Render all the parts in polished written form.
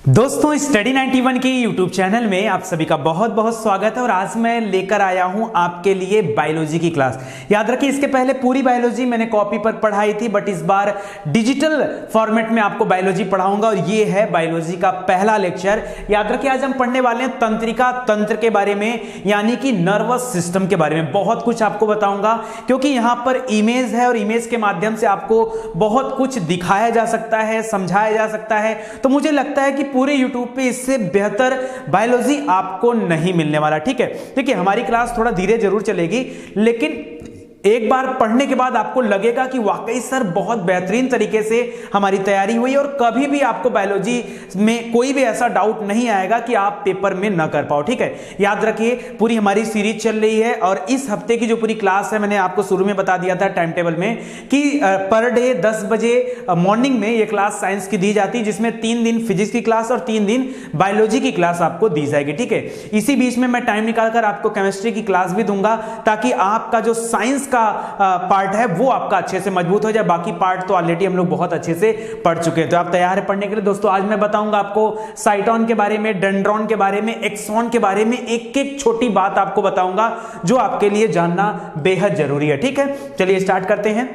दोस्तों स्टडी 91 के YouTube channel में आप सभी का बहुत बहुत स्वागत है। और आज मैं लेकर आया हूं आपके लिए बायोलॉजी की क्लास। याद रखिए इसके पहले पूरी बायोलॉजी मैंने कॉपी पर पढ़ाई थी, बट इस बार डिजिटल फॉर्मेट में आपको बायोलॉजी पढ़ाऊंगा और ये है बायोलॉजी का पहला लेक्चर। याद रखिए आज हम पढ़ने वाले हैं तंत्रिका तंत्र के बारे में, यानी कि नर्वस सिस्टम के बारे में। बहुत कुछ आपको बताऊंगा क्योंकि यहां पर इमेज है और इमेज के माध्यम से आपको बहुत कुछ दिखाया जा सकता है, समझाया जा सकता है। तो मुझे लगता है कि पूरे YouTube पे इससे बेहतर बायोलॉजी आपको नहीं मिलने वाला। ठीक है, देखिए हमारी क्लास थोड़ा धीरे जरूर चलेगी, लेकिन एक बार पढ़ने के बाद आपको लगेगा कि वाकई सर बहुत बेहतरीन तरीके से हमारी तैयारी हुई और कभी भी आपको बायोलॉजी में कोई भी ऐसा डाउट नहीं आएगा कि आप पेपर में ना कर पाओ। ठीक है, याद रखिए पूरी हमारी सीरीज चल रही है और इस हफ्ते की जो पूरी क्लास है, मैंने आपको शुरू में बता दिया था टाइम टेबल में कि पर डे 10 बजे मॉर्निंग में ये क्लास साइंस की दी जाती है, जिसमें 3 दिन फिजिक्स की क्लास और 3 दिन बायोलॉजी की क्लास आपको दी जाएगी। ठीक है, इसी बीच में मैं टाइम निकालकर आपको केमिस्ट्री की क्लास भी दूंगा ताकि आपका जो साइंस का पार्ट है वो आपका अच्छे से मजबूत हो जाए। बाकी पार्ट तो ऑलरेडी हम लोग बहुत अच्छे से पढ़ चुके हैं, तो आप तैयार है पढ़ने के लिए। दोस्तों आज मैं बताऊंगा आपको साइटोन के बारे में, डेंड्रॉन के बारे में, एक्सॉन के बारे में, एक एक छोटी बात आपको बताऊंगा जो आपके लिए जानना बेहद जरूरी है। ठीक है, चलिए स्टार्ट करते हैं।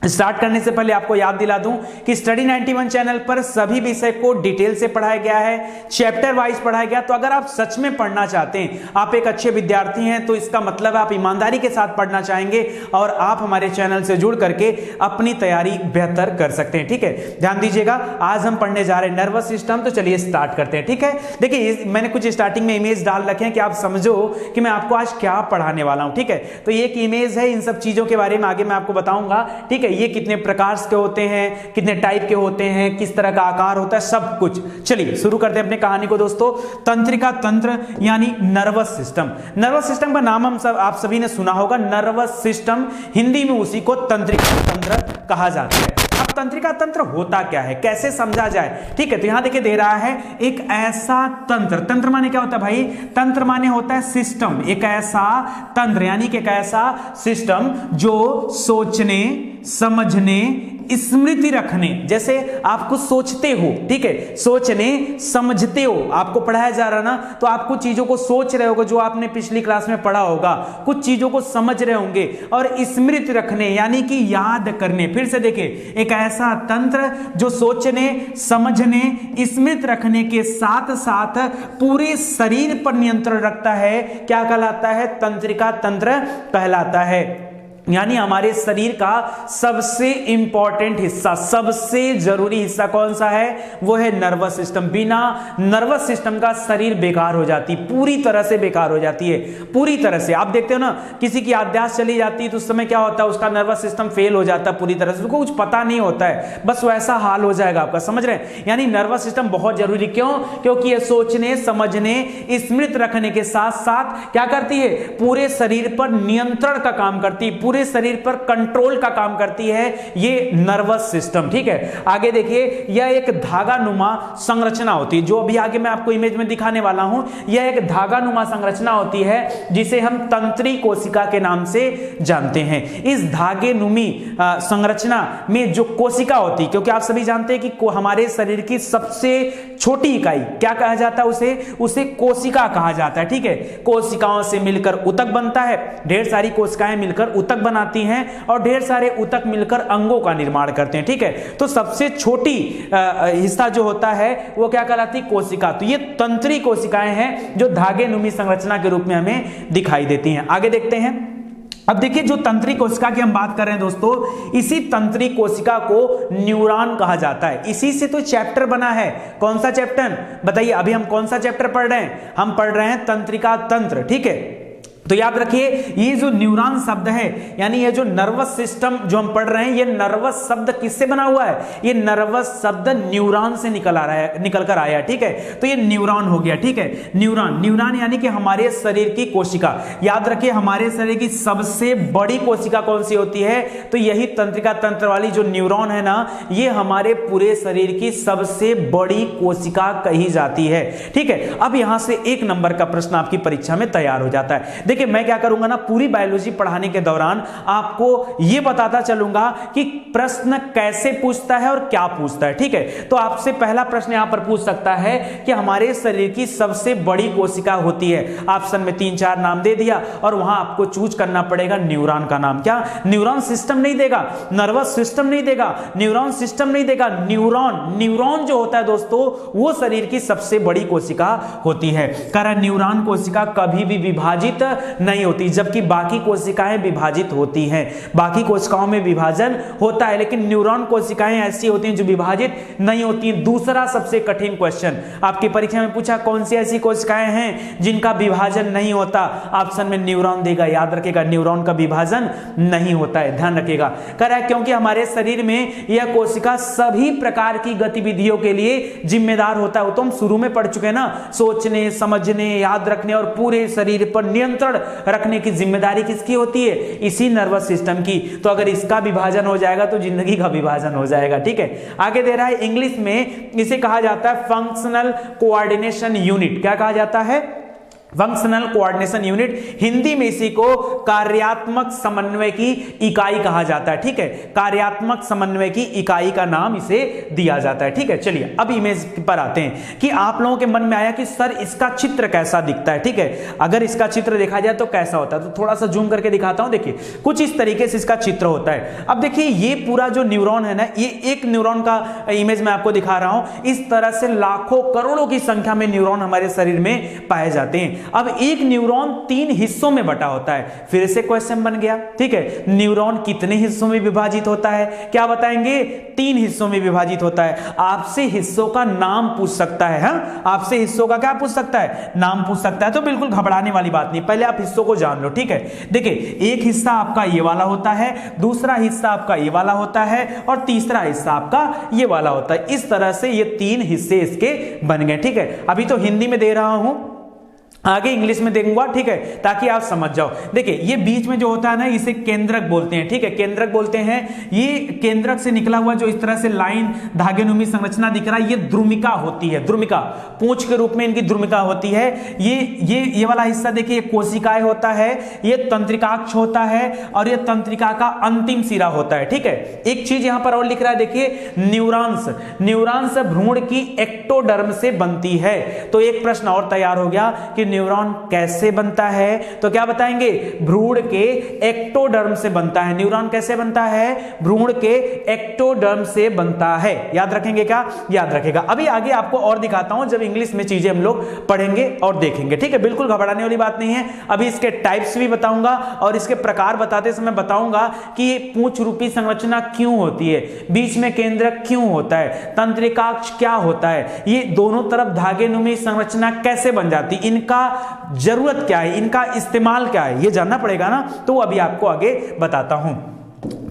स्टार्ट करने से पहले आपको याद दिला दूं कि स्टडी 91 चैनल पर सभी विषय को डिटेल से पढ़ाया गया है, चैप्टर वाइज पढ़ाया गया। तो अगर आप सच में पढ़ना चाहते हैं, आप एक अच्छे विद्यार्थी हैं, तो इसका मतलब आप ईमानदारी के साथ पढ़ना चाहेंगे और आप हमारे चैनल से जुड़ करके अपनी तैयारी बेहतर कर सकते हैं। ठीक है, ध्यान दीजिएगा, आज हम पढ़ने जा रहे हैं नर्वस सिस्टम। तो चलिए स्टार्ट करते हैं। ठीक है, देखिए मैंने कुछ स्टार्टिंग में इमेज डाल रखे हैं कि आप समझो कि मैं आपको आज क्या पढ़ाने वाला हूं। ठीक है, तो ये एक इमेज है, इन सब चीजों के बारे में आगे मैं आपको बताऊंगा। ठीक है, ये कितने प्रकार के होते हैं, कितने टाइप के होते हैं, किस तरह का आकार होता है, सब कुछ। चलिए शुरू करते हैं अपने कहानी को दोस्तों। तंत्रिका तंत्र यानी नर्वस सिस्टम। नर्वस सिस्टम का नाम आप सभी ने सुना होगा, नर्वस सिस्टम। हिंदी में उसी को तंत्रिका तंत्र कहा जाता है। अब तंत्रिका तंत्र होता क्या है, कैसे समझा जाए? ठीक है, तो यहां देखिए दे रहा है एक ऐसा तंत्र। तंत्र माने क्या होता है भाई? तंत्र माने होता है सिस्टम। एक ऐसा तंत्र यानी कि एक ऐसा सिस्टम जो सोचने, समझने, स्मृति रखने, जैसे आप कुछ सोचते हो, ठीक है, सोचने समझते हो, आपको पढ़ाया जा रहा ना, तो आप कुछ चीजों को सोच रहे होगे जो आपने पिछली क्लास में पढ़ा होगा, कुछ चीजों को समझ रहे होंगे, और स्मृति रखने यानी कि याद करने। फिर से देखिए, एक ऐसा तंत्र जो सोचने, समझने, स्मृति रखने के साथ साथ पूरे शरीर पर नियंत्रण रखता है, क्या कहलाता है? तंत्रिका तंत्र कहलाता है। यानी हमारे शरीर का सबसे इंपॉर्टेंट हिस्सा, सबसे जरूरी हिस्सा कौन सा है? वो है नर्वस सिस्टम। बिना नर्वस सिस्टम का शरीर बेकार हो जाती, पूरी तरह से बेकार हो जाती है, पूरी तरह से। आप देखते हो ना, किसी की याददाश्त चली जाती है तो उस समय क्या होता है, उसका नर्वस सिस्टम फेल हो जाता है पूरी तरह से, उसको कुछ पता नहीं होता है, बस वैसा हाल हो जाएगा आपका। समझ रहे हैं? यानी नर्वस सिस्टम बहुत जरूरी। क्यों? क्योंकि ये सोचने, समझने, स्मृति रखने के साथ साथ क्या करती है? पूरे शरीर पर नियंत्रण का काम करती है, पूरे शरीर पर कंट्रोल का काम करती है ये नर्वस सिस्टम। ठीक है, आगे देखिए, यह एक धागानुमा संरचना होती है, जो अभी आगे मैं आपको इमेज में दिखाने वाला हूं। यह एक धागानुमा संरचना होती है जिसे हम तंत्री कोशिका के नाम से जानते हैं। इस धागेनुमी संरचना में जो कोशिका होती है, क्योंकि आप सभी जानते हैं कि हमारे शरीर की सबसे छोटी इकाई क्या कहा जाता है? उसे कोशिका कहा जाता है। ठीक है, कोशिकाओं से मिलकर ऊतक बनता है, ढेर सारी कोशिकाएं मिलकर ऊतक बनाती हैं और ढेर सारे ऊतक मिलकर अंगों का निर्माण करते हैं। ठीक है, तो सबसे छोटी हिस्सा जो होता है वो क्या कहलाती? कोशिका। तो ये तंत्री कोशिकाएं हैं जो धागेनुमी संरचना के रूप में हमें दिखाई देती हैं। आगे देखते हैं। अब देखिए, जो तंत्री कोशिका की हम बात कर रहे हैं दोस्तों, इसी तंत्री कोशिका को न्यूरॉन कहा जाता है। इसी से तो चैप्टर बना है। कौन सा चैप्टर बताइए? अभी हम कौन सा चैप्टर पढ़ रहे हैं? हम पढ़ रहे हैं तंत्रिका तंत्र। ठीक है, तो याद रखिए, ये जो न्यूरॉन शब्द है, यानी ये जो नर्वस सिस्टम जो हम पढ़ रहे हैं, ये नर्वस शब्द किससे बना हुआ है? ये नर्वस शब्द न्यूरॉन से निकल कर आया है। ठीक है, तो ये न्यूरॉन हो गया। ठीक है, न्यूरॉन यानी कि हमारे शरीर की कोशिका। याद रखिए, हमारे शरीर की सबसे बड़ी कोशिका कौन सी होती है? तो यही तंत्रिका तंत्र वाली जो न्यूरॉन है ना, ये हमारे पूरे शरीर की सबसे बड़ी कोशिका कही जाती है। ठीक है, अब यहां से 1 नंबर का प्रश्न आपकी परीक्षा में तैयार हो जाता है। देखिए मैं क्या करूंगा ना, पूरी बायोलॉजी पढ़ाने के दौरान आपको यह बताता चलूंगा कि प्रश्न कैसे पूछता है और क्या पूछता है। ठीक है, तो आपसे पहला प्रश्न यहां पर पूछ सकता है कि हमारे शरीर की सबसे बड़ी कोशिका होती है। ऑप्शन में 3-4 नाम दे दिया और वहां आपको चूज करना पड़ेगा न्यूरॉन का नाम। क्या न्यूरॉन सिस्टम नहीं देगा, नर्वस सिस्टम नहीं देगा, न्यूरॉन सिस्टम नहीं देगा, न्यूरॉन जो होता है दोस्तों वो शरीर की सबसे बड़ी कोशिका होती है। कारण न्यूरॉन कोशिका कभी भी विभाजित नहीं होती, जबकि बाकी कोशिकाएं विभाजित होती हैं। बाकी कोशिकाओं में विभाजन होता है लेकिन न्यूरॉन कोशिकाएं ऐसी होती हैं जो विभाजित नहीं होती। दूसरा सबसे कठिन क्वेश्चन आपकी परीक्षा में पूछा, कौन सी ऐसी कोशिकाएं हैं जिनका विभाजन नहीं होता? ऑप्शन में न्यूरॉन देगा। याद रखिएगा न्यूरॉन का विभाजन नहीं होता है, ध्यान रखिएगा। कह रहा है क्योंकि हमारे शरीर में यह कोशिका सभी प्रकार की गतिविधियों के लिए जिम्मेदार होता है। वो तो हम शुरू में पढ़ चुके हैं ना, सोचने, समझने, याद रखने और पूरे शरीर पर नियंत्रण रखने की जिम्मेदारी किसकी होती है? इसी नर्वस सिस्टम की। तो अगर इसका विभाजन हो जाएगा तो जिंदगी का विभाजन हो जाएगा। ठीक है, आगे दे रहा है इंग्लिश में इसे कहा जाता है फंक्शनल कोऑर्डिनेशन यूनिट। क्या कहा जाता है? Functional coordination unit. हिंदी में इसी को कार्यात्मक समन्वय की इकाई कहा जाता है। ठीक है, कार्यात्मक समन्वय की इकाई का नाम इसे दिया जाता है। ठीक है, चलिए अब इमेज पर आते हैं कि आप लोगों के मन में आया कि सर इसका चित्र कैसा दिखता है। ठीक है, अगर इसका चित्र देखा जाए तो कैसा होता है, तो थोड़ा सा जूम करके दिखाता हूं। देखिए कुछ इस तरीके से इसका चित्र होता है। अब देखिए ये पूरा जो न्यूरॉन है ना, ये एक न्यूरॉन का इमेज मैं आपको दिखा रहा हूं। इस तरह से लाखों करोड़ों की संख्या में न्यूरॉन हमारे शरीर में पाए जाते हैं। अब एक न्यूरॉन 3 हिस्सों में बटा होता है। फिर से क्वेश्चन बन गया। ठीक है, न्यूरॉन कितने हिस्सों में विभाजित होता है? क्या बताएंगे? 3 हिस्सों में विभाजित होता है। आपसे हिस्सों का नाम पूछ सकता है। हाँ, आपसे हिस्सों का क्या पूछ सकता है? नाम पूछ सकता है। तो बिल्कुल घबराने वाली बात नहीं, पहले आप हिस्सों को जान लो। ठीक है, देखिए एक हिस्सा आपका ये वाला होता है, दूसरा हिस्सा आपका ये वाला होता है और तीसरा हिस्सा आपका ये वाला होता है। इस तरह से ये 3 हिस्से इसके बन गए। ठीक है, अभी तो हिंदी में दे रहा हूं, आगे इंग्लिश में देखूंगा। ठीक है, ताकि आप समझ जाओ। देखिए ये बीच में जो होता है ना, इसे केंद्रक बोलते हैं। ठीक है, केंद्रक बोलते हैं। ये केंद्रक से निकला हुआ जो इस तरह से लाइन धागेनुमी संरचना दिख रहा है, ये द्रुमिका होती है। द्रुमिका पूंछ के रूप में इनकी द्रुमिका होती है। ये वाला हिस्सा देखिए, ये कोशिकाएं होता है, ये तंत्रिकाक्ष होता है और ये तंत्रिका का अंतिम सिरा होता है। ठीक है, एक चीज यहां पर और लिख रहा है, देखिए न्यूरॉन्स भ्रूण की एक्टोडर्म से बनती है। तो एक प्रश्न और तैयार हो गया कि न्यूरॉन कैसे बनता है? तो क्या बताएंगे? भ्रूण के एक्टोडर्म से बनता है। न्यूरॉन कैसे बनता है? भ्रूण के एक्टोडर्म से बनता है। याद रखेंगे क्या? याद रखेगा। अभी आगे आपको और दिखाता हूं जब इंग्लिश में चीजें हम लोग पढ़ेंगे और देखेंगे। ठीक है, बिल्कुल घबराने वाली बात नहीं है। अभी इसके टाइप्स भी बताऊंगा और इसके प्रकार बताते समय बताऊंगा कि ये पूंछ रूपी संरचना क्यों होती है, बीच में केंद्रक क्यों होता है, तंत्रिकाक्ष क्या होता है, ये दोनों तरफ धागेनुमी संरचना कैसे बन जाती, इनका जरूरत क्या है, इनका इस्तेमाल क्या है, ये जानना पड़ेगा ना। तो अभी आपको आगे बताता हूं।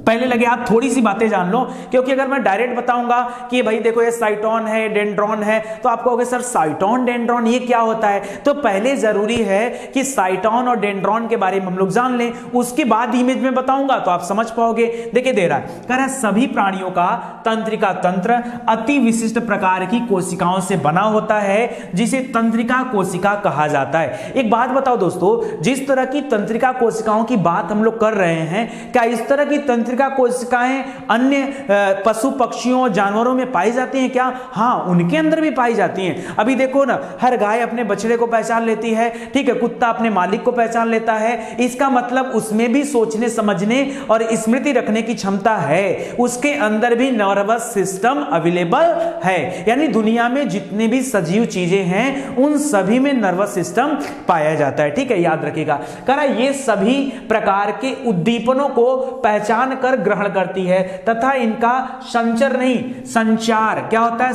पहले लगे आप थोड़ी सी बातें जान लो, क्योंकि अगर मैं डायरेक्ट बताऊंगा कि भाई देखो ये साइटोन है, डेंड्रॉन है, तो आप कहोगे सर साइटोन डेंड्रॉन ये क्या होता है? तो पहले जरूरी है कि साइटोन और डेंड्रॉन के बारे में हम लोग जान लें, उसके बाद इमेज में बताऊंगा तो आप समझ पाओगे। देखिए दे रहा है, कह रहा है सभी प्राणियों का तंत्रिका तंत्र अति विशिष्ट प्रकार की कोशिकाओं से बना होता है, जिसे तंत्रिका कोशिका कहा जाता है। एक बात बताओ दोस्तों, जिस तरह की तंत्रिका कोशिकाओं की बात हम लोग कर रहे हैं, क्या इस तरह की तंत्रिका कोशिकाएं अन्य पशु पक्षियों जानवरों में पाई जाती हैं क्या? हाँ, उनके अंदर भी पाई जाती हैं। अभी देखो ना, हर गाय अपने बछड़े को पहचान लेती है। ठीक है, कुत्ता अपने मालिक को पहचान लेता है। इसका मतलब उसमें भी सोचने समझने और स्मृति रखने की क्षमता है, उसके अंदर भी नर्वस सिस्टम अवेलेबल है। यानी दुनिया में जितने भी सजीव चीजें हैं उन सभी में नर्वस सिस्टम पाया जाता है। ठीक है, याद रखिएगा। कह रहा ये सभी प्रकार के उद्दीपनों को पहचान कर ग्रहण करती है तथा इनका संचर नहीं संचार क्या होता है?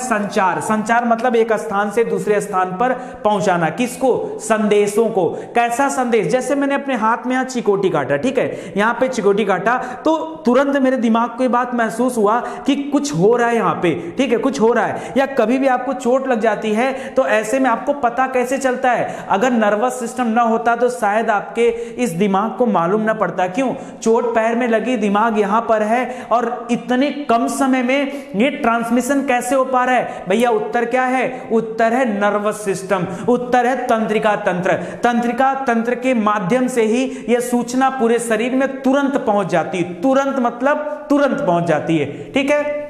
संचार मतलब एक स्थान से दूसरे स्थान पर पहुंचाना। किसको? संदेशों को। कैसा संदेश? जैसे मैंने अपने हाथ में यहां चिकोटी काटा, ठीक है, यहां पे चिकोटी काटा तो तुरंत मेरे दिमाग को ये बात महसूस हुआ कि कुछ हो रहा है यहां पे। ठीक है, कुछ हो रहा है। या कभी भी आपको चोट लग जाती है तो ऐसे में आपको पता कैसे चलता है? अगर नर्वस सिस्टम ना होता तो शायद आपके इस दिमाग को मालूम ना पड़ता। क्यों? चोट पैर में लगी, दिमाग यहां पर है और इतने कम समय में ये ट्रांसमिशन कैसे हो पा रहा है? भैया उत्तर क्या है? उत्तर है नर्वस सिस्टम, उत्तर है तंत्रिका तंत्र। तंत्रिका तंत्र के माध्यम से ही यह सूचना पूरे शरीर में तुरंत पहुंच जाती है। तुरंत मतलब तुरंत पहुंच जाती है, ठीक है।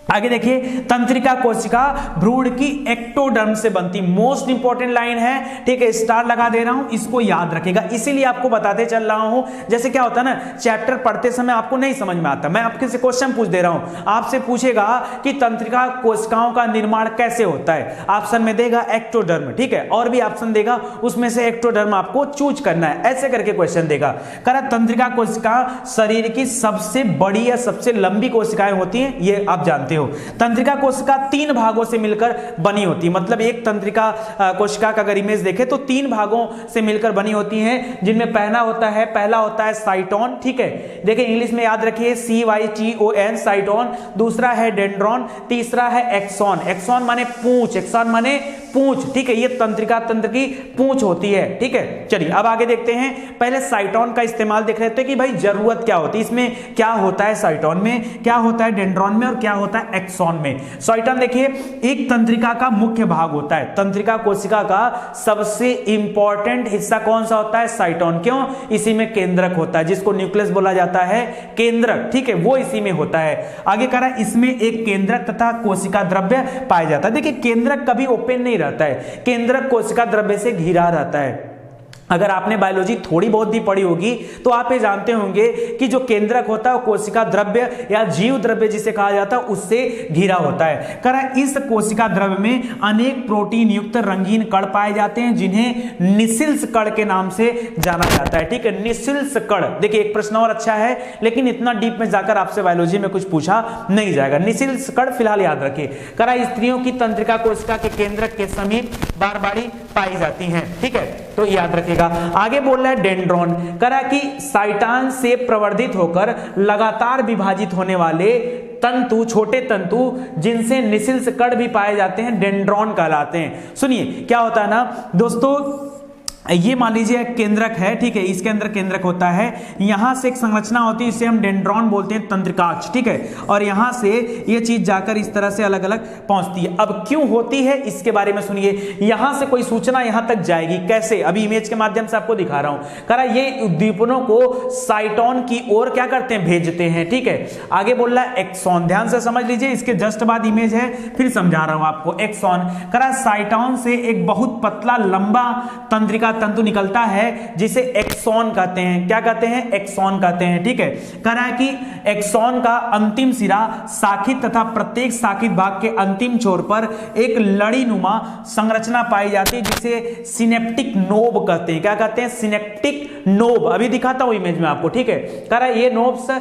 आगे देखिए, तंत्रिका कोशिका भ्रूण की एक्टोडर्म से बनती। मोस्ट इंपॉर्टेंट लाइन है, ठीक है, स्टार लगा दे रहा हूं, इसको याद रखेगा, इसीलिए आपको बताते चल रहा हूं। जैसे क्या होता है ना, चैप्टर पढ़ते समय आपको नहीं समझ में आता, मैं आपके से क्वेश्चन पूछ दे रहा हूं, आपसे पूछेगा कि तंत्रिका कोशिकाओं का निर्माण कैसे होता है, ऑप्शन में देगा एक्टोडर्म, ठीक है, और भी ऑप्शन देगा, उसमें से एक्टोडर्म आपको चूज करना है, ऐसे करके क्वेश्चन देगा। करा तंत्रिका कोशिका शरीर की सबसे बड़ी या सबसे लंबी कोशिकाएं होती हैं, ये आप जानते हो। तंत्रिका कोशिका 3 भागों से मिलकर बनी होती है, मतलब एक तंत्रिका कोशिका का अगर इमेज देखें तो 3 भागों से मिलकर बनी होती हैं, जिनमें पहला होता है साइटोन, ठीक है, देखिए इंग्लिश में याद रखिए CYTON साइटोन, दूसरा है डेंड्रॉन, तीसरा है एक्सॉन। एक्सॉन माने पूंछ, एक्सॉन माने पूंछ, ठीक है, ये तंत्रिका तंत्र की पूंछ होती है, ठीक है। चलिए अब आगे देखते हैं, पहले साइटोन का इस्तेमाल देख रहे थे कि भाई जरूरत क्या होती है, इसमें क्या होता है, साइटोन में क्या होता है, डेंड्रॉन में और क्या होता है एक्सॉन में। साइटोन देखिए एक तंत्रिका का मुख्य भाग होता है, तंत्रिका कोशिका का सबसे इंपॉर्टेंट हिस्सा कौन सा होता है, साइटोन। क्यों? इसी में केंद्रक होता है, जिसको न्यूक्लियस बोला जाता है, केंद्रक, ठीक है, वो इसी में होता है। आगे कह रहा है इसमें एक केंद्रक तथा कोशिका द्रव्य पाया जाता है। देखिए केंद्रक कभी ओपन नहीं रहता है, केंद्रक कोशिका द्रव्य से घिरा रहता है। अगर आपने बायोलॉजी थोड़ी बहुत भी पढ़ी होगी तो आप ये जानते होंगे कि जो केंद्रक होता है वो कोशिका द्रव्य या जीव द्रव्य जिसे कहा जाता है उससे घिरा होता है। करा इस कोशिका द्रव्य में अनेक प्रोटीन युक्त रंगीन कण पाए जाते हैं, जिन्हें निसिल्स कण के नाम से जाना जाता है, ठीक है, निसिल्स कण। देखिए एक प्रश्न और अच्छा है, लेकिन इतना डीप में जाकर आपसे बायोलॉजी में कुछ पूछा नहीं जाएगा। निसिल्स कण फिलहाल याद रखिए। करा स्त्रियों की तंत्रिका कोशिका के केंद्रक के समीप बारबारी पाई जाती हैं, ठीक है, तो याद रखिएगा। आगे बोल रहा है डेंड्रॉन, करा कि साइटान से प्रवर्धित होकर लगातार विभाजित होने वाले तंतु, छोटे तंतु जिनसे निसिल्स कण भी पाए जाते हैं, डेंड्रॉन कहलाते हैं। सुनिए क्या होता है ना दोस्तों, ये मान लीजिए केंद्रक है, ठीक है, इसके अंदर केंद्रक होता है, यहां से एक संरचना होती है, इसे हम डेंड्रॉन बोलते हैं, तंत्रिकाक्ष, ठीक है, और यहां से ये चीज जाकर इस तरह से अलग अलग पहुंचती है। अब क्यों होती है इसके बारे में सुनिए, यहां से कोई सूचना यहां तक जाएगी कैसे, अभी इमेज के माध्यम से आपको दिखा रहा हूं। करा ये उद्दीपनों को साइटोन की ओर क्या करते हैं, भेजते हैं, ठीक है। आगे बोल रहा है एक्सॉन, ध्यान से समझ लीजिए, इसके जस्ट बाद इमेज है, फिर समझा रहा हूं आपको। एक्सॉन करा साइटोन से एक बहुत पतला लंबा तंत्रिका तंतु निकलता है जिसे एक्सॉन कहते हैं। क्या कहते हैं, एक्सॉन कहते हैं, ठीक है। करा कि एक्सॉन का अंतिम सिरा शाखित तथा प्रत्येक शाखित भाग के अंतिम छोर पर एक लड़ी नुमा संरचना पाई जाती है, जिसे सिनेप्टिक नोब कहते हैं। क्या कहते हैं, सिनेप्टिक नोब। अभी दिखाता हूं इमेज में आपको, ठीक है। करा ये नोब्स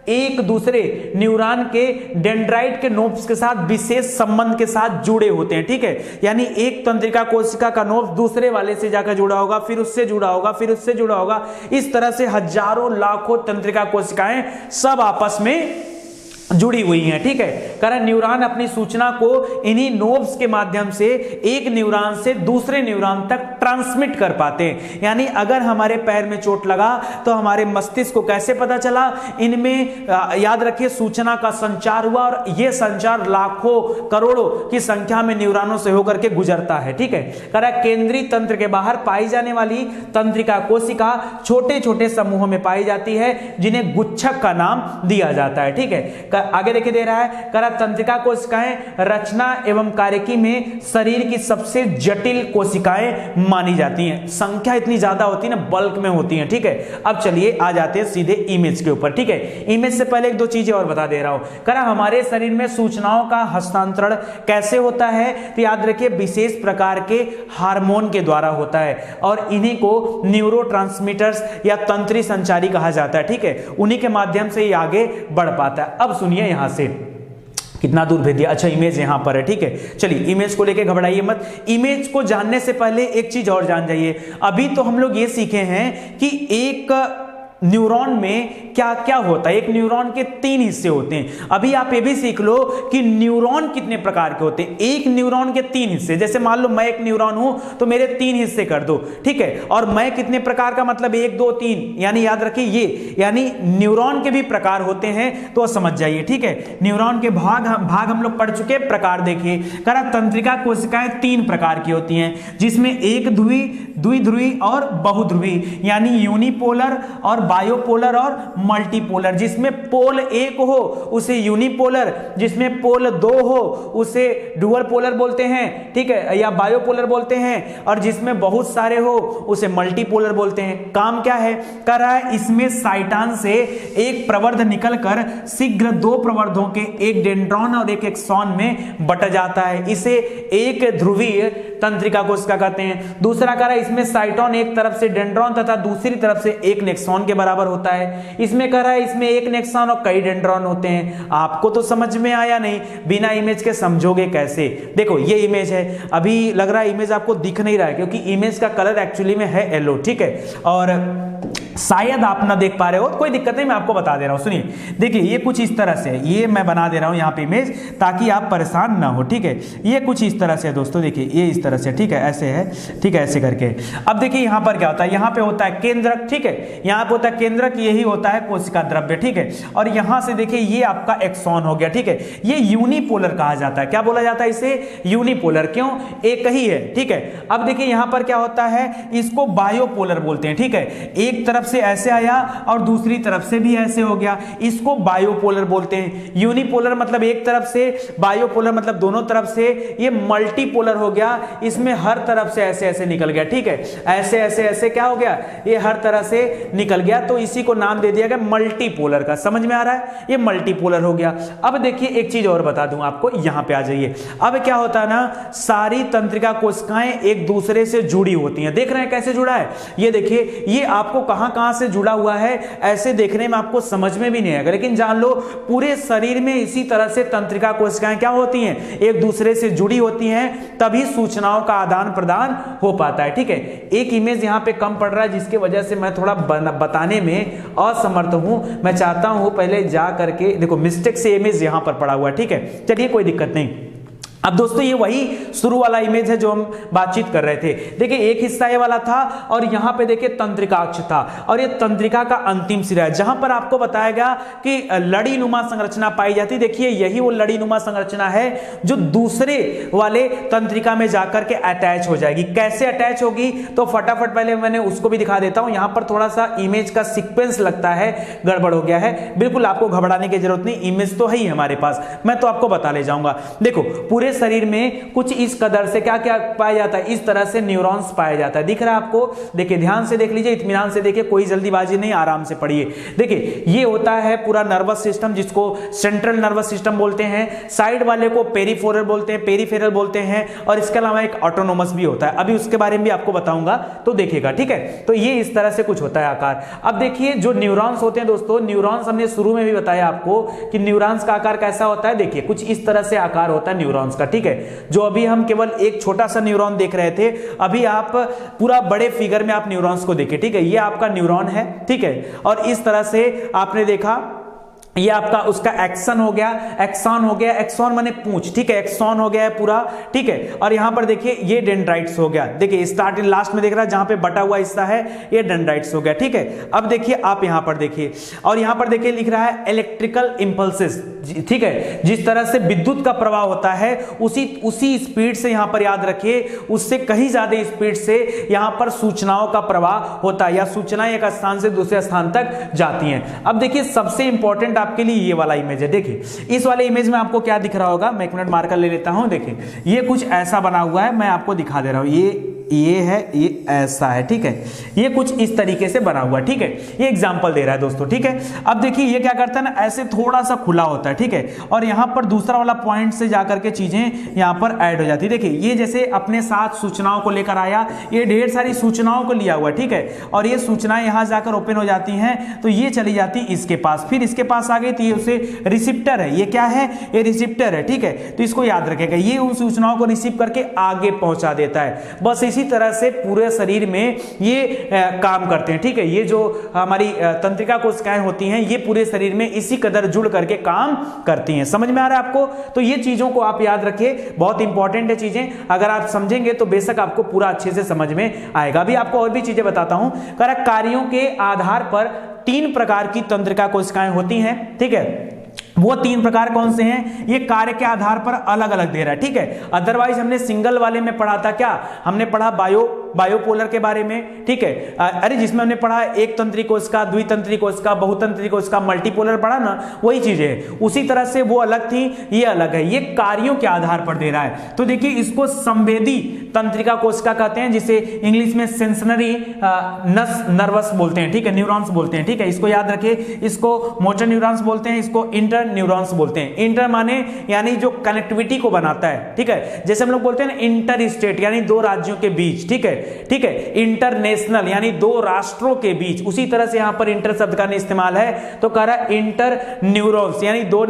एक दूसरे न्यूरॉन के डेंड्राइट के नोब्स के साथ विशेष संबंध के साथ जुड़े होते हैं, ठीक है। यानी एक तंत्रिका कोशिका का नोब्स दूसरे वाले से जाकर जुड़ा होगा, फिर उससे जुड़ा होगा, फिर उससे जुड़ा होगा, इस तरह से हजारों लाखों तंत्रिका कोशिकाएं सब आपस में जुड़ी हुई हैं, ठीक है। कारण न्यूरॉन अपनी सूचना को इन्हीं नोब्स के माध्यम से एक न्यूरॉन से दूसरे न्यूरॉन तक ट्रांसमिट कर पाते हैं। यानी अगर हमारे पैर में चोट लगा तो हमारे मस्तिष्क को कैसे पता चला, इनमें याद रखिए सूचना का संचार हुआ, और यह संचार लाखों करोड़ों की संख्या में न्यूरॉनों से होकर के गुजरता है, ठीक है। कारण केंद्रीय तंत्र के बाहर पाई जाने वाली तंत्रिका कोशिका छोटे छोटे समूहों में पाई जाती है, जिन्हें गुच्छक का नाम दिया जाता है, ठीक है। आगे देखिए दे रहा है, करा तंत्रिका कोशिकाएं रचना एवं कार्यकी में शरीर की सबसे जटिल कोशिकाएं मानी जाती हैं। संख्या इतनी ज्यादा होती है ना, बल्क में होती हैं, ठीक है। अब चलिए आ जाते हैं सीधे इमेज के ऊपर, ठीक है। इमेज से पहले एक दो चीजें और बता दे रहा हूं। करा हमारे शरीर में सूचनाओं का हस्तांतरण कैसे होता है, तो याद रखिए विशेष प्रकार के हार्मोन के द्वारा होता है, और इन्हीं को न्यूरोट्रांसमीटर्स या तंत्री संचारी कहा जाता है, ठीक है। उन्हीं के माध्यम से ये आगे बढ़ पाता है। अब सुनिए यहां से कितना दूर भेज दिया, अच्छा इमेज यहां पर है, ठीक है। चलिए इमेज को लेके घबराइए मत। इमेज को जानने से पहले एक चीज और जान जाइए। अभी तो हम लोग ये सीखे हैं कि एक न्यूरॉन में क्या क्या होता है। एक न्यूरॉन के 3 हिस्से होते हैं। अभी आप ये भी सीख लो कि न्यूरॉन कितने प्रकार के होते हैं। एक न्यूरॉन के 3 हिस्से, जैसे मान लो मैं एक न्यूरॉन हूं तो मेरे 3 हिस्से कर दो, ठीक है। और मैं कितने प्रकार का मतलब 1 2 3, यानी याद रखिए ये, यानी न्यूरॉन के भी प्रकार होते हैं तो समझ जाइए, ठीक है। न्यूरॉन के भाग हम लोग पढ़ चुके, प्रकार देखिए। करा तंत्रिका कोशिकाएं 3 प्रकार की होती हैं, जिसमें एक ध्रुवी, द्विध्रुवी और बहुध्रुवी, यानी यूनिपोलर और बायोपोलर और मल्टीपोलर। जिसमें पोल 1 हो उसे यूनिपोलर, जिसमें पोल 2 हो उसे डुअल पोलर बोलते हैं, ठीक है, या बायोपोलर बोलते हैं, और जिसमें बहुत सारे हो उसे मल्टीपोलर बोलते हैं। काम क्या है कर रहा है, इसमें साइटान से एक प्रवर्ध निकलकर शीघ्र 2 प्रवर्धों के, एक डेंड्रॉन और एक एक्सॉन में बट जाता है। इसे एक ध्रुवीय तंत्रिका कोशिका कहते हैं। दूसरा कह रहा है इसमें साइटोन एक तरफ से डेंड्रॉन तथा दूसरी तरफ से एक नेक्सॉन के बराबर होता है। इसमें कह रहा है इसमें एक नेक्सॉन और कई डेंड्रॉन होते हैं। आपको तो समझ में आया नहीं, बिना इमेज के समझोगे कैसे। देखो ये इमेज है, अभी लग रहा है इमेज आपको दिख नहीं रहा है क्योंकि इमेज का कलर एक्चुअली में है येलो, ठीक है, और शायद आप ना देख पा रहे हो, कोई दिक्कत नहीं, मैं आपको बता दे रहा हूं। सुनिए, देखिए ये कुछ इस तरह से है, ये मैं बना दे रहा हूं यहां पे इमेज ताकि आप परेशान ना हो, ठीक है। ये कुछ इस तरह से है दोस्तों, देखिए ये इस तरह से, ठीक है, ऐसे है, ठीक है, ऐसे करके। अब देखिए यहां पर क्या होता है, यहां पे होता है केंद्रक, ठीक है, यहां पे होता है केंद्रक, यही होता है कोशिका द्रव्य, ठीक है। और यहां से देखिए ये आपका एक्सॉन हो गया, ठीक है। ये यूनिपोलर कहा जाता है। क्या बोला जाता है इसे? यूनिपोलर। क्यों? एक ही है, ठीक है। अब देखिए यहां पर क्या होता है, इसको बायोपोलर बोलते हैं, ठीक है। एक तरफ से ऐसे आया और दूसरी तरफ से भी ऐसे हो गया, इसको बायोपोलर बोलते हैं। यूनिपोलर मतलब एक तरफ से, बायोपोलर मतलब दोनों तरफ से। ये मल्टीपोलर हो गया, इसमें हर तरफ से ऐसे ऐसे निकल गया, ठीक है, ऐसे ऐसे ऐसे क्या हो गया, ये हर तरह से निकल गया, तो इसी को नाम दे दिया गया मल्टीपोलर का। समझ में आ रहा है, ये मल्टीपोलर हो गया। अब देखिए एक चीज और बता दूं आपको, यहां पे आ जाइए। अब क्या होता है ना, सारी तंत्रिका कोशिकाएं एक दूसरे से जुड़ी होती हैं। देख रहे हैं कैसे जुड़ा है, ये देखिए, ये आपको कहां कहां से जुड़ा हुआ है ऐसे देखने में आपको समझ में भी नहीं आएगा, लेकिन जान लो पूरे शरीर में इसी तरह से तंत्रिका कोशिकाएं क्या होती हैं, एक दूसरे से जुड़ी होती हैं, तभी सूचनाओं का आदान प्रदान हो पाता है, ठीक है। एक इमेज यहां पे कम पड़ रहा है जिसकी वजह से मैं थोड़ा बताने में असमर्थ हूं। मैं चाहता हूं पहले जा करके, देखो मिस्टेक से इमेज यहां पर पड़ा हुआ है, ठीक है, चलिए कोई दिक्कत नहीं। अब दोस्तों ये वही शुरू वाला इमेज है जो हम बातचीत कर रहे थे। देखिए एक हिस्सा ये वाला था और यहां पे देखिए तंत्रिकाक्ष था, और ये तंत्रिका का अंतिम सिरा है जहां पर आपको बताया गया कि लड़ी नुमा संरचना पाई जाती। देखिए यही वो लड़ी नुमा संरचना है जो दूसरे वाले तंत्रिका में जाकर के अटैच हो जाएगी। कैसे अटैच होगी तो फटाफट पहले मैंने उसको भी दिखा देता हूं। यहां पर थोड़ा सा इमेज का सीक्वेंस लगता है गड़बड़ हो गया है, बिल्कुल आपको घबराने की जरूरत नहीं, इमेज तो है ही हमारे पास, मैं तो आपको बता ले जाऊंगा। देखो पूरे शरीर में कुछ इस कदर से क्या क्या पाया जाता है, इस तरह से न्यूरॉन्स पाया जाता है। दिख रहा है आपको? देखिए ध्यान से देख लीजिए, इत्मीनान से देखिए, कोई जल्दीबाजी नहीं, आराम से पढ़िए। देखिए ये होता है पूरा नर्वस सिस्टम जिसको सेंट्रल नर्वस सिस्टम बोलते हैं, साइड वाले को पेरिफेरल बोलते हैं, पेरिफेरल बोलते हैं, और इसके अलावा एक ऑटोनोमस भी होता है, अभी उसके बारे में भी आपको बताऊंगा तो देखिएगा, ठीक है। तो ये इस तरह से कुछ होता है आकार। अब देखिए जो न्यूरॉन्स होते हैं दोस्तों, न्यूरॉन्स हमने शुरू में भी बताया आपको कि न्यूरॉन्स का आकार कैसा होता है। देखिए कुछ इस तरह से आकार होता है न्यूरॉन्स का, ठीक है। जो अभी हम केवल एक छोटा सा न्यूरॉन देख रहे थे, अभी आप पूरा बड़े फिगर में आप न्यूरॉन्स को देखिए, ठीक है। ये आपका न्यूरॉन है, ठीक है, और इस तरह से आपने देखा ये आपका उसका एक्सन हो गया, एक्सॉन हो गया, एक्सॉन माने पूंछ, ठीक है, एक्सॉन हो गया है पूरा, ठीक है। और यहां पर देखिए ये डेंड्राइट्स हो गया, देखिए स्टार्ट लास्ट में देख रहा है जहां पे बटा हुआ हिस्सा है ये डेंड्राइट्स हो गया, ठीक है। अब देखिए आप यहां पर देखिए, और यहां पर देखिए लिख रहा है इलेक्ट्रिकल इंपल्सेस, ठीक है। जिस तरह से विद्युत का प्रवाह होता है उसी स्पीड से, यहां पर याद रखिए, उससे कहीं ज्यादा स्पीड से यहां पर सूचनाओं का प्रवाह होता है, या सूचनाएं एक स्थान से दूसरे स्थान तक जाती हैं। अब देखिए सबसे इंपॉर्टेंट आपके लिए ये वाला इमेज है। देखिए इस वाले इमेज में आपको क्या दिख रहा होगा, मैं 1 मिनट मार्कर ले लेता हूं। देखिए ये कुछ ऐसा बना हुआ है, मैं आपको दिखा दे रहा हूं, ये है, ये ऐसा है, ठीक है, ये कुछ इस तरीके से बना हुआ है, ठीक है। ये एग्जांपल दे रहा है दोस्तों, ठीक है। अब देखिए ये क्या करता है ना, ऐसे थोड़ा सा खुला होता है, ठीक है, और यहां पर दूसरा वाला पॉइंट से जाकर के चीजें यहां पर ऐड हो जाती है। देखिए ये जैसे अपने साथ सूचनाओं को लेकर आया, ये ढेर सारी सूचनाओं को लिया हुआ है, ठीक है, और ये सूचनाएं यहां जाकर ओपन हो जाती हैं, तो ये चली जाती इसके पास, फिर इसके पास आ गई तो ये उसे रिसिप्टर है, ये क्या है, ये रिसिप्टर है, ठीक है। तो इसको याद रखेगा, ये उन सूचनाओं को रिसीव करके आगे पहुंचा देता है। बस इसी तरह से पूरे शरीर में ये काम करते हैं, ठीक है। ये जो हमारी तंत्रिका कोशिकाएं होती हैं ये पूरे शरीर में इसी कदर जुड़ करके काम करती हैं। समझ में आ रहा है आपको? तो ये चीजों को आप याद रखिए, बहुत इंपॉर्टेंट है चीजें, अगर आप समझेंगे तो बेशक आपको पूरा अच्छे से समझ में आएगा। अभी आपको और भी चीजें बताता हूं। कार्यों के आधार पर 3 प्रकार की तंत्रिका कोशिकाएं होती हैं, ठीक है। वो 3 प्रकार कौन से हैं? ये कार्य के आधार पर अलग अलग दे रहा है, ठीक है। अदरवाइज हमने सिंगल वाले में पढ़ा था, क्या हमने पढ़ा? बायोपोलर के बारे में, ठीक है। अरे जिसमें हमने पढ़ा एक तंत्री कोशिका, द्वितंत्री कोशिका, बहुतंत्री कोशिका, मल्टीपोलर पढ़ा ना, वही चीजें है। उसी तरह से वो अलग थी, ये अलग है। ये कार्यों के आधार पर दे रहा है। तो देखिए इसको संवेदी तंत्रिका कोशिका कहते हैं, जिसे इंग्लिश में सेंसरी नर्वस बोलते हैं, ठीक है, न्यूरॉन्स बोलते हैं, ठीक है। इसको याद रखिए, इसको मोटर न्यूरॉन्स बोलते हैं, इसको इंटर न्यूरॉन्स बोलते हैं। इंटर माने यानी जो कनेक्टिविटी को बनाता है, ठीक है। जैसे हम लोग बोलते हैं ना इंटर स्टेट यानी 2 राज्यों के बीच, ठीक है, ठीक है। इंटरनेशनल यानी 2 राष्ट्रों के बीच, उसी तरह से यहां पर इंटर शब्द का इस्तेमाल है, तो कह रहा है इंटर न्यूरॉन्स यानी 2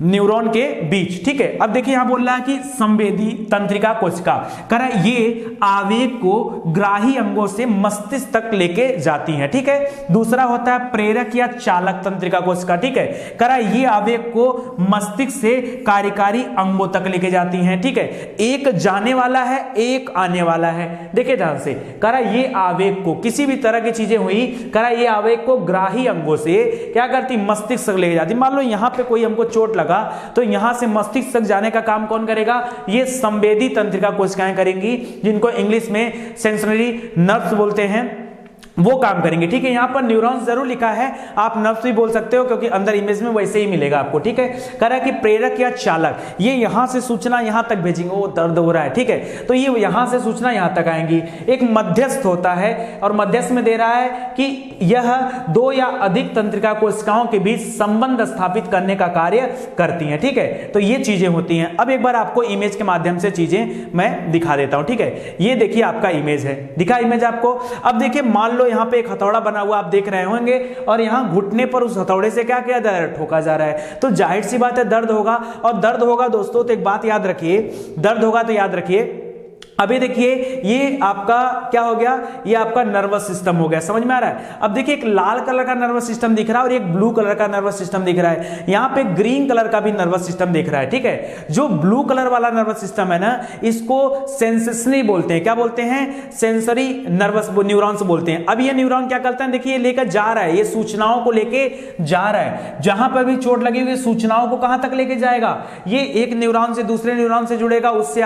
न्यूरॉन के बीच, ठीक है। अब देखिए यहां बोल रहा है कि संवेदी तंत्रिका कोशिका, कह रहा है ये आवेग को ग्राही अंगों से मस्तिष्क तक लेके जाती है, ठीक है। दूसरा होता है प्रेरक या चालक तंत्रिका कोशिका, ठीक है। कह रहा है ये आवेग को मस्तिष्क से कार्यकारी अंगों तक लेके जाती हैं, ठीक है। एक जाने वाला है, एक आने वाला है। देखिए ध्यान से, कह रहा है ये आवेग को, किसी भी तरह की चीजें हुई, कह रहा है ये आवेग को ग्राही अंगों से क्या करती? मस्तिष्क तक लेके जाती। मान लो यहां पे कोई हमको चोट लगा, तो यहां से मस्तिष्क तक जाने का काम कौन करेगा? ये संवेदी तंत्रिका कोशिकाएं करेंगी, जिनको इंग्लिश में सेंसरी नर्व्स बोलते हैं, वो काम करेंगे, ठीक है। यहां पर न्यूरॉन्स जरूर लिखा है, आप नर्व्स भी बोल सकते हो क्योंकि अंदर इमेज में वैसे ही मिलेगा आपको, ठीक है। कह रहा है कि प्रेरक या चालक ये यहां से सूचना यहां तक भेजेंगे, वो दर्द हो रहा है, ठीक है, तो ये यहां से सूचना यहां तक आएंगी। एक मध्यस्थ होता है और मध्यस्थ में दे रहा है कि यह 2 या अधिक तंत्रिका कोशिकाओं के बीच संबंध स्थापित करने का कार्य करती है, ठीक है। तो ये चीजें होती हैं। अब एक बार आपको इमेज के माध्यम से चीजें मैं दिखा देता हूं, ठीक है। ये देखिए आपका इमेज है, दिखा इमेज आपको। अब देखिए मान लो यहां पे एक हथौड़ा बना हुआ आप देख रहे होंगे और यहां घुटने पर उस हथौड़े से क्या किया जा रहा है? ठोका जा रहा है। तो जाहिर सी बात है दर्द होगा, और दर्द होगा दोस्तों तो एक बात याद रखिए, दर्द होगा तो याद रखिए, अभी देखिए ये आपका क्या हो गया? ये आपका नर्वस सिस्टम हो गया, समझ में आ रहा है? अब देखिए एक लाल कलर का नर्वस सिस्टम दिख रहा है और एक ब्लू कलर का नर्वस सिस्टम दिख रहा है, यहां पे ग्रीन कलर का भी नर्वस सिस्टम दिख रहा है, ठीक है। जो ब्लू कलर वाला नर्वस सिस्टम है ना, इसको सेंसरी बोलते हैं। क्या बोलते हैं? सेंसरी नर्वस न्यूरॉन्स बोलते हैं। अब ये न्यूरॉन क्या करता है? देखिए लेकर जा रहा है, ये सूचनाओं को लेके जा रहा है। जहां पर भी चोट लगी हुई सूचनाओं को कहां तक लेके जाएगा? ये एक न्यूरॉन से दूसरे न्यूरॉन से जुड़ेगा, उससे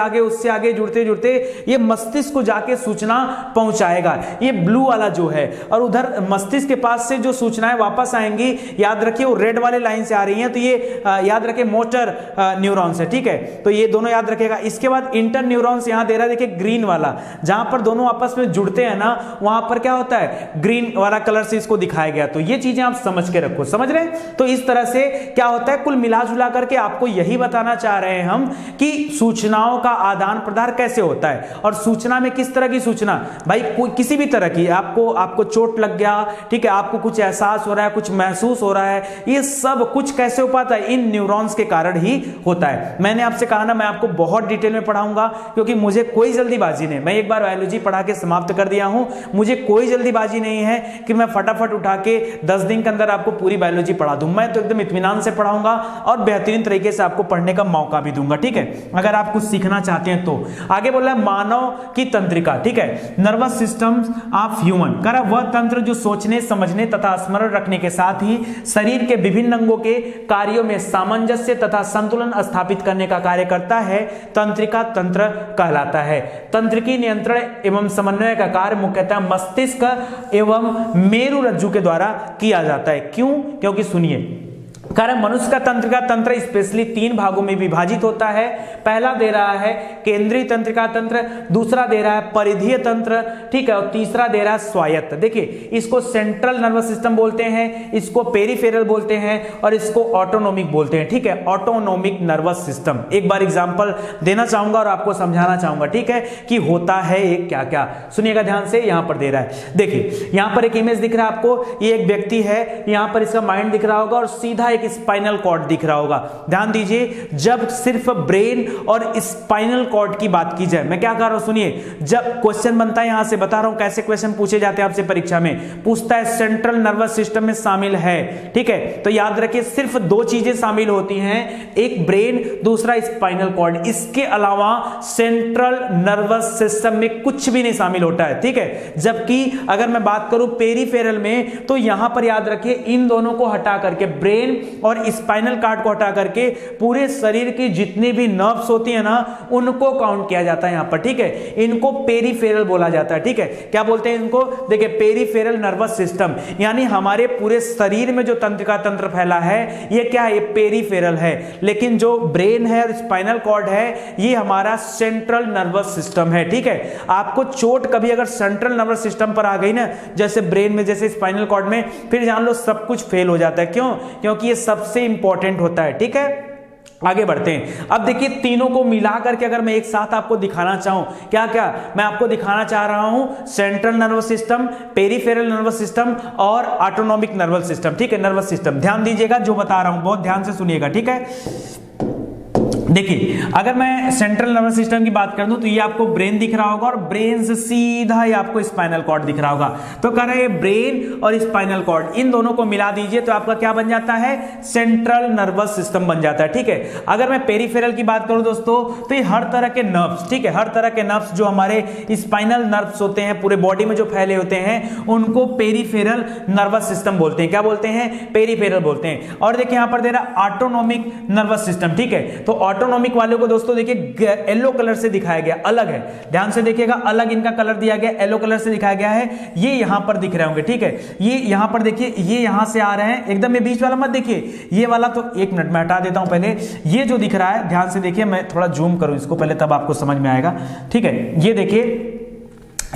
आगे जुड़ते जुड़ते ये मस्तिष्क को जाके सूचना पहुंचाएगा, ये ब्लू वाला जो है। और उधर मस्तिष्क के पास से जो सूचनाएं वापस आएंगी, याद रखिए वो रेड वाले लाइन से आ रही हैं, तो ये याद रखिए मोटर न्यूरॉन्स है, ठीक है। तो ये दोनों याद रखिएगा। इसके बाद इंटर न्यूरॉन्स यहां दे रहा है, देखिए ग्रीन वाला, जहां पर दोनों आपस में जुड़ते हैं ना, वहां पर क्या होता है? ग्रीन वाला कलर से इसको दिखाया गया। तो ये चीजें आप समझ के रखो, समझ रहे हैं? तो इस तरह से क्या होता है, कुल मिला जुला करके आपको यही बताना चाह रहे हैं हम कि सूचनाओं का आदान प्रदान कैसे होता है। और सूचना में किस तरह की सूचना? भाई कोई किसी भी तरह की, आपको चोट लग गया, ठीक है, आपको कुछ एहसास हो रहा है, कुछ महसूस हो रहा है, ये सब कुछ कैसे हो पाता है? इन न्यूरॉन्स के कारण ही होता है। मैंने आपसे कहा ना, मैं आपको बहुत डिटेल में पढ़ाऊंगा क्योंकि मुझे कोई जल्दीबाजी नहीं। मैं एक बार बायोलॉजी पढ़ा के समाप्त कर दिया हूं, मुझे कोई जल्दीबाजी नहीं है कि मैं फटाफट उठा के 10 दिन के अंदर आपको पूरी बायोलॉजी पढ़ा दूं। मैं तो एकदम इत्मीनान से पढ़ाऊंगा और बेहतरीन तरीके से आपको पढ़ने का मौका भी दूंगा, ठीक है, अगर आप कुछ सीखना चाहते हैं तो। आगे बोला है मानव की तंत्रिका, ठीक है, नर्वस सिस्टम ऑफ ह्यूमन। करा वह तंत्र जो सोचने, समझने तथा स्मरण रखने के साथ ही शरीर के विभिन्न अंगों के कार्यों में सामंजस्य तथा संतुलन स्थापित करने का कार्य करता है, तंत्रिका तंत्र कहलाता है। तंत्रिकी नियंत्रण एवं समन्वय का कार्य मुख्यतः मस्तिष्क एवं मेरुरज्जु के द्वारा किया जाता है। क्यों? क्योंकि सुनिए, कारण मनुष्य का तंत्रिका तंत्र स्पेशली 3 भागों में विभाजित होता है। पहला दे रहा है केंद्रीय तंत्रिका तंत्र, दूसरा दे रहा है परिधीय तंत्र, ठीक है, और तीसरा दे रहा है स्वायत्त। देखिए इसको सेंट्रल नर्वस सिस्टम बोलते हैं, इसको पेरिफेरल बोलते हैं और इसको ऑटोनोमिक बोलते हैं, ठीक है, ऑटोनोमिक नर्वस सिस्टम। एक बार एग्जांपल देना चाहूंगा और आपको समझाना चाहूंगा, ठीक है, कि होता है एक क्या क्या। सुनिएगा ध्यान से, यहां पर दे रहा है, देखिए यहां पर एक इमेज दिख रहा है आपको, ये एक व्यक्ति है, यहां पर इसका माइंड दिख रहा होगा और सीधा एक स्पाइनल कॉर्ड दिख रहा होगा। ध्यान दीजिए, जब सिर्फ ब्रेन और स्पाइनल कॉर्ड की बात की जाए, मैं क्या कर रहा हूं सुनिए, जब क्वेश्चन बनता है, यहां से बता रहा हूं कैसे क्वेश्चन पूछे जाते हैं आपसे परीक्षा में, पूछता है सेंट्रल नर्वस सिस्टम में शामिल है, ठीक है, तो याद रखिए सिर्फ दो चीजें शामिल होती हैं, एक ब्रेन, दूसरा स्पाइनल कॉर्ड, इसके अलावा सेंट्रल नर्वस सिस्टम में कुछ भी नहीं शामिल होता है, ठीक है। जबकि अगर मैं बात करूं पेरिफेरल में, तो यहां पर याद रखिए इन दोनों को हटा करके, ब्रेन और स्पाइनल कॉर्ड को हटा करके पूरे शरीर की जितनी भी नर्व्स होती है ना, उनको काउंट किया जाता है यहां पर, ठीक है। इनको पेरिफेरल बोला जाता है, ठीक है। क्या बोलते हैं इनको, देखिए पेरिफेरल नर्वस सिस्टम, यानी हमारे पूरे शरीर में जो तंत्रिका तंत्र फैला है ये क्या है, ये पेरिफेरल है। लेकिन जो ब्रेन है और स्पाइनल कॉर्ड है ये हमारा सेंट्रल नर्वस सिस्टम है, ठीक है। आपको चोट कभी अगर सेंट्रल नर्वस सिस्टम पर आ गई ना, जैसे ब्रेन में, जैसे स्पाइनल कॉर्ड में, फिर जान लो सब कुछ फेल हो जाता है। क्यों? क्योंकि ये सबसे इंपॉर्टेंट होता है, ठीक है। आगे बढ़ते हैं। अब देखिए तीनों को मिला करके अगर मैं एक साथ आपको दिखाना चाहूं, क्या क्या मैं आपको दिखाना चाह रहा हूं, central nervous system, peripheral nervous system और ऑटोनॉमिक नर्वस सिस्टम, ठीक है, नर्वस सिस्टम। ध्यान दीजिएगा जो बता रहा हूं, बहुत ध्यान से सुनिएगा, ठीक है। देखिए अगर मैं सेंट्रल नर्वस सिस्टम की बात कर दूं तो ये आपको ब्रेन दिख रहा होगा और ब्रेन से सीधा ये आपको स्पाइनल कॉर्ड दिख रहा होगा। तो कह रहे हैं ब्रेन और स्पाइनल कॉर्ड, इन दोनों को मिला दीजिए तो आपका क्या बन जाता है, सेंट्रल नर्वस सिस्टम बन जाता है, ठीक है। अगर मैं पेरिफेरल की बात करूं दोस्तों, तो ये हर तरह के नर्व्स, ठीक है, हर तरह के नर्व्स जो हमारे स्पाइनल नर्व्स होते हैं, पूरे बॉडी में जो फैले होते हैं, उनको पेरिफेरल नर्वस सिस्टम बोलते हैं। क्या बोलते हैं, पेरिफेरल बोलते हैं। और देखिए यहां पर दे रहा ऑटोनॉमिक नर्वस सिस्टम, ठीक है। तो ऑटोनॉमिक वाले को दोस्तों देखिए येलो कलर से दिखाया गया, अलग है, ध्यान से देखिएगा, अलग इनका कलर दिया गया, येलो कलर से दिखाया गया है। ये यहां पर दिख रहे होंगे, ठीक है। ये यहां पर देखिए, ये यहां से आ रहे हैं, एकदम ये बीच वाला मत देखिए, ये वाला तो एक मिनट में हटा देता हूं पहले। ये जो दिख रहा है ध्यान से देखिए, मैं थोड़ा जूम करूं इसको पहले, तब आपको समझ में आएगा, ठीक है। ये देखिए,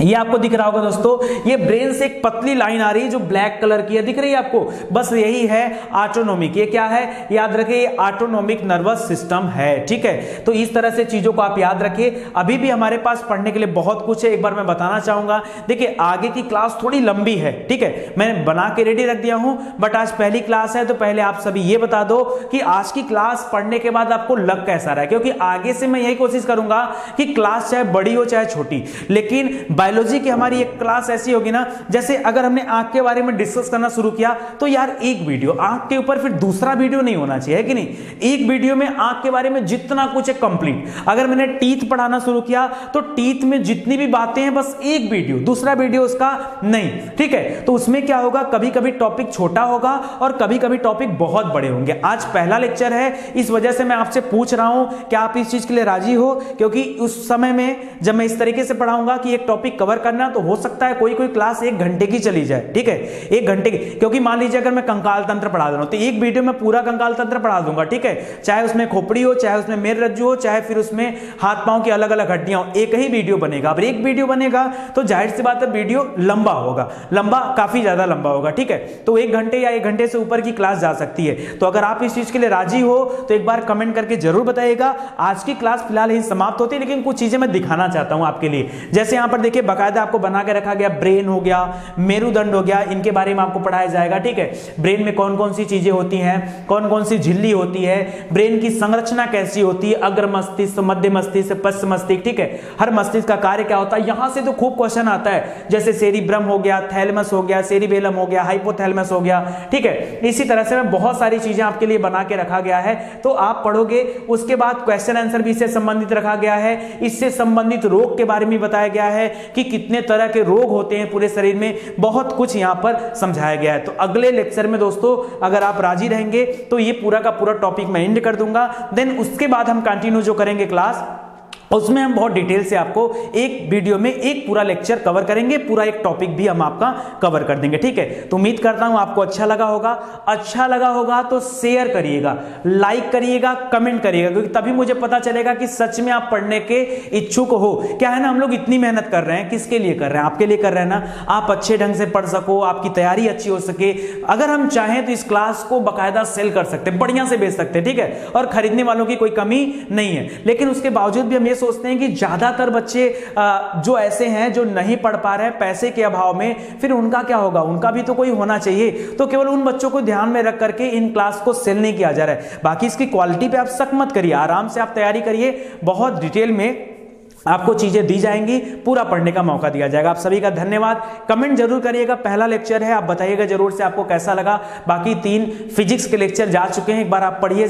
ये आपको दिख रहा होगा दोस्तों, ये ब्रेन से एक पतली लाइन आ रही है जो ब्लैक कलर की है, दिख रही है आपको, बस यही है ऑटोनॉमिक। ये क्या है, याद रखिए, ये ऑटोनॉमिक नर्वस सिस्टम है, ठीक है। तो इस तरह से चीजों को आप याद रखिए। अभी भी हमारे पास पढ़ने के लिए बहुत कुछ है, एक बार मैं बताना चाहूंगा। देखिए आगे की क्लास थोड़ी लंबी है, ठीक है, मैंने बना के रेडी रख दिया हूं, बट आज पहली क्लास है, तो पहले आप सभी ये बता दो कि आज की क्लास पढ़ने के बाद आपको लग कैसा रहा है, क्योंकि आगे से मैं यही कोशिश करूंगा कि क्लास चाहे बड़ी हो चाहे छोटी, लेकिन बायोलॉजी की हमारी एक क्लास ऐसी होगी ना, जैसे अगर हमने आंख के बारे में डिस्कस करना शुरू किया तो यार एक वीडियो आंख के ऊपर, फिर दूसरा वीडियो नहीं होना चाहिए, है कि नहीं। एक वीडियो में आंख के बारे में जितना कुछ है कंप्लीट। अगर मैंने टीथ पढ़ाना शुरू किया तो टीथ में जितनी भी बातें हैं बस एक वीडियो, दूसरा वीडियो उसका नहीं, ठीक है। तो उसमें क्या होगा, कभी कभी टॉपिक छोटा होगा और कभी कभी टॉपिक बहुत बड़े होंगे। आज पहला लेक्चर है, इस वजह से मैं आपसे पूछ रहा हूं क्या आप इस चीज के लिए राजी हो, क्योंकि उस समय में जब मैं इस तरीके से पढ़ाऊंगा कि एक टॉपिक कवर करना, तो हो सकता है कोई कोई क्लास 1 घंटे की चली जाए, ठीक है, 1 घंटे की। क्योंकि मान लीजिए अगर मैं कंकाल तंत्र पढ़ा रहा हूं तो एक वीडियो में पूरा कंकाल तंत्र पढ़ा दूंगा, ठीक है, चाहे उसमें खोपड़ी हो, चाहे उसमें मेर रज्जु हो, चाहे फिर उसमें हाथ पांव की अलग अलग हड्डियां हो, एक ही वीडियो बनेगा। अब एक वीडियो बनेगा तो जाहिर सी बात है वीडियो लंबा होगा, लंबा, काफी ज्यादा लंबा होगा, ठीक है। तो 1 घंटे या 1 घंटे से ऊपर की क्लास जा सकती है। तो अगर आप इस चीज के लिए राजी हो तो एक बार कमेंट करके जरूर बताइएगा। आज की क्लास फिलहाल यही समाप्त होती है, लेकिन कुछ चीजें मैं दिखाना चाहता हूं आपके लिए। जैसे यहां पर देखिए बाकायदा आपको बना के रखा गया, ब्रेन हो गया, मेरुदंड हो गया, इनके बारे में आपको पढ़ाया जाएगा, ठीक है। ब्रेन में कौन कौन सी चीजें होती हैं, कौन कौन सी झिल्ली होती है, ब्रेन की संरचना कैसी होती है, अग्र मस्तिष्क, मध्य मस्तिष्क, पश्च मस्तिष्क, ठीक है, हर मस्तिष्क का कार्य क्या होता है। यहां से तो खूब क्वेश्चन आता है, जैसे सेरिब्रम हो गया, थैलेमस हो गया, सेरिबेलम हो गया, हाइपोथैलेमस हो गया, ठीक है। इसी तरह से बहुत सारी चीजें आपके लिए बना के रखा गया है, तो आप पढ़ोगे। उसके बाद क्वेश्चन आंसर भी इससे संबंधित रखा गया है, इससे संबंधित रोग के बारे में बताया गया है कि कितने तरह के रोग होते हैं पूरे शरीर में, बहुत कुछ यहां पर समझाया गया है। तो अगले लेक्चर में दोस्तों अगर आप राजी रहेंगे तो ये पूरा का पूरा टॉपिक मैं एंड कर दूंगा। देन उसके बाद हम कंटिन्यू जो करेंगे क्लास, उसमें हम बहुत डिटेल से आपको एक वीडियो में एक पूरा लेक्चर कवर करेंगे, पूरा एक टॉपिक भी हम आपका कवर कर देंगे, ठीक है। तो उम्मीद करता हूं आपको अच्छा लगा होगा। अच्छा लगा होगा तो शेयर करिएगा, लाइक करिएगा, कमेंट करिएगा, क्योंकि तभी मुझे पता चलेगा कि सच में आप पढ़ने के इच्छुक हो। क्या है ना, हम लोग इतनी मेहनत कर रहे हैं, किसके लिए कर रहे हैं, आपके लिए कर रहे हैं ना, आप अच्छे ढंग से पढ़ सको, आपकी तैयारी अच्छी हो सके। अगर हम चाहें तो इस क्लास को बाकायदा सेल कर सकते हैं, बढ़िया से बेच सकते हैं, ठीक है, और खरीदने वालों की कोई कमी नहीं है। लेकिन उसके बावजूद भी हम ये सोचते हैं कि ज्यादातर बच्चे जो ऐसे हैं जो नहीं पढ़ पा रहे हैं पैसे के अभाव में, फिर उनका क्या होगा, उनका भी तो कोई होना चाहिए। तो केवल उन बच्चों को ध्यान में रख करके इन क्लास को सेल नहीं किया जा रहा है। बाकी इसकी क्वालिटी पे आप शक मत करिए, आराम से आप तैयारी करिए, बहुत डिटेल में आपको चीजें दी जाएंगी, पूरा पढ़ने का मौका दिया जाएगा। आप सभी का धन्यवाद। कमेंट जरूर करिएगा, पहला लेक्चर है, आप बताइएगा जरूर से आपको कैसा लगा। बाकी 3 फिजिक्स के लेक्चर जा चुके हैं, एक बार आप पढ़िए।